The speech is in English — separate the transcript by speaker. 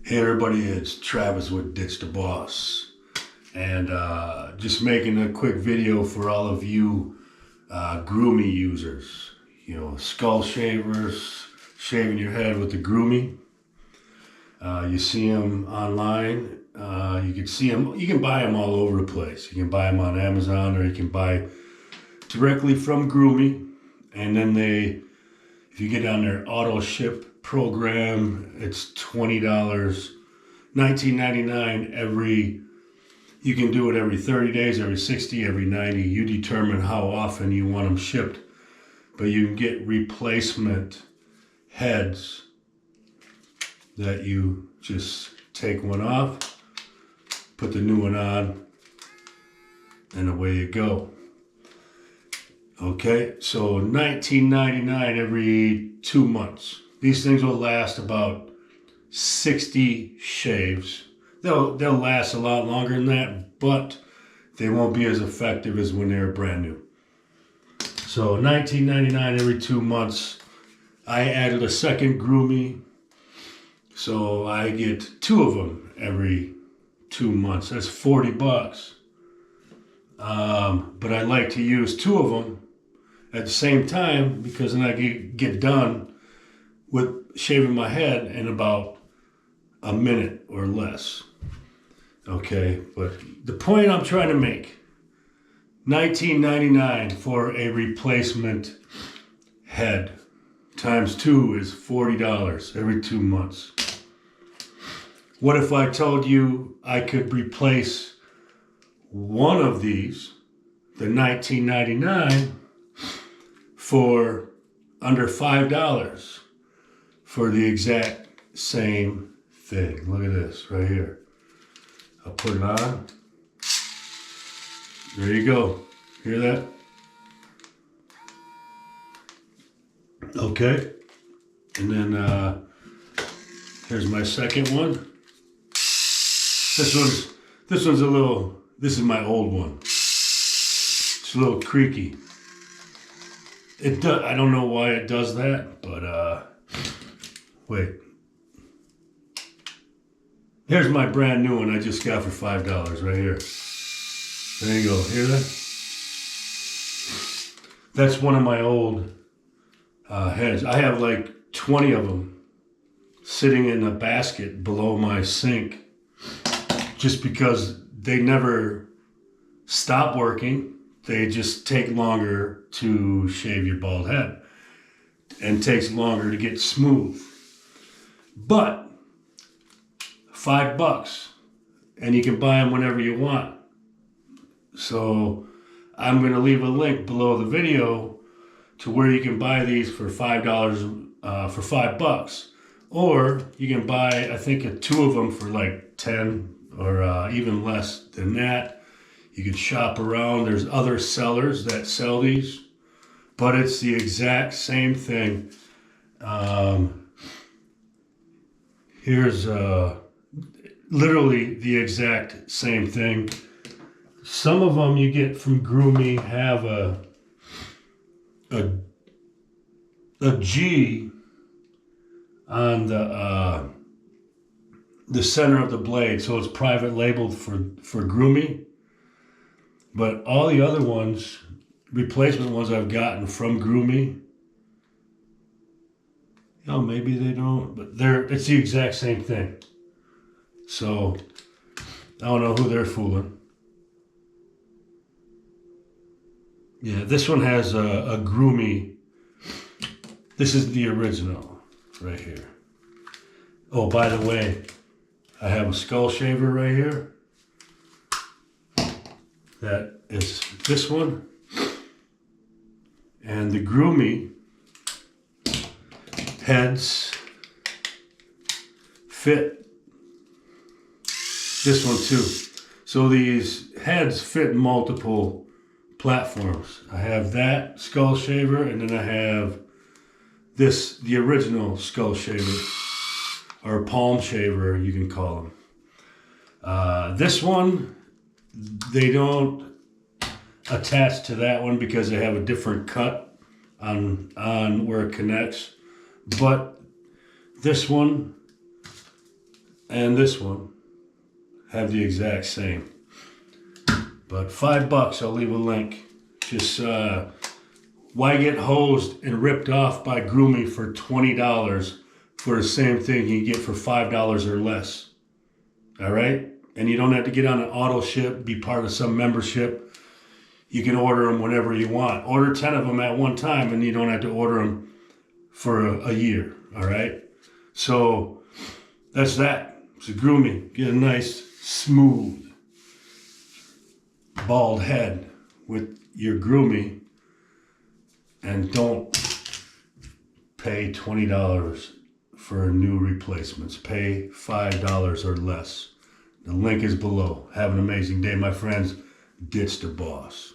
Speaker 1: Hey everybody, it's Travis with Ditch the Boss, and just making a quick video for all of you Groomie users. You know, skull shavers, shaving your head with the Groomie. You see them online. You can see them. You can buy them all over the place. You can buy them on Amazon, or you can buy directly from Groomie. And then if you get on their auto ship program, it's $20, $19.99 you can do it every 30 days, every 60, every 90. You determine how often you want them shipped, but you can get replacement heads that you just take one off, put the new one on, and away you go. Okay, so $19.99 every 2 months. These things will last about 60 shaves. They'll last a lot longer than that, but they won't be as effective as when they're brand new. So $19.99 every 2 months. I added a second Groomie, so I get 2 of them every 2 months. That's $40. But I like to use 2 of them at the same time, because then I get done with shaving my head in about a minute or less. Okay, but the point I'm trying to make, $19.99 for a replacement head times 2 is $40 every 2 months. What if I told you I could replace one of these, the $19.99, for under $5 for the exact same thing? Look at this right here. I'll put it on. There you go. Hear that? Okay. And then here's my second one. This one's a little, this is my old one. It's a little creaky. I don't know why it does that, but wait. Here's my brand new one I just got for $5 right here. There you go. Hear that? That's one of my old heads. I have like 20 of them sitting in a basket below my sink, just because they never stop working. They just take longer to shave your bald head and takes longer to get smooth. But $5, and you can buy them whenever you want. So I'm going to leave a link below the video to where you can buy these for $5, for $5. Or you can buy, I think, 2 of them for like 10 or even less than that. You can shop around. There's other sellers that sell these, but it's the exact same thing. Here's literally the exact same thing. Some of them you get from Groomie have a G on the center of the blade, so it's private labeled for Groomie. But all the other ones, replacement ones I've gotten from Groomie, you know, maybe they don't, but it's the exact same thing. So I don't know who they're fooling. Yeah, this one has a Groomie. This is the original right here. Oh, by the way, I have a skull shaver right here. That is this one. And the Groomie heads fit this one too. So these heads fit multiple platforms. I have that skull shaver, and then I have this, the original skull shaver, or palm shaver, you can call them. This one, they don't attach to that one because they have a different cut on where it connects. But this one and this one have the exact same. But $5, I'll leave a link. Just why get hosed and ripped off by Groomie for $20 for the same thing you get for $5 or less? All right? And you don't have to get on an auto ship, be part of some membership. You can order them whenever you want. Order 10 of them at one time, and you don't have to order them for a year. All right? So that's that. It's a Groomie. Get a nice, smooth, bald head with your Groomie, and don't pay $20 for new replacements. Pay $5 or less. The link is below. Have an amazing day, my friends. Ditch the boss.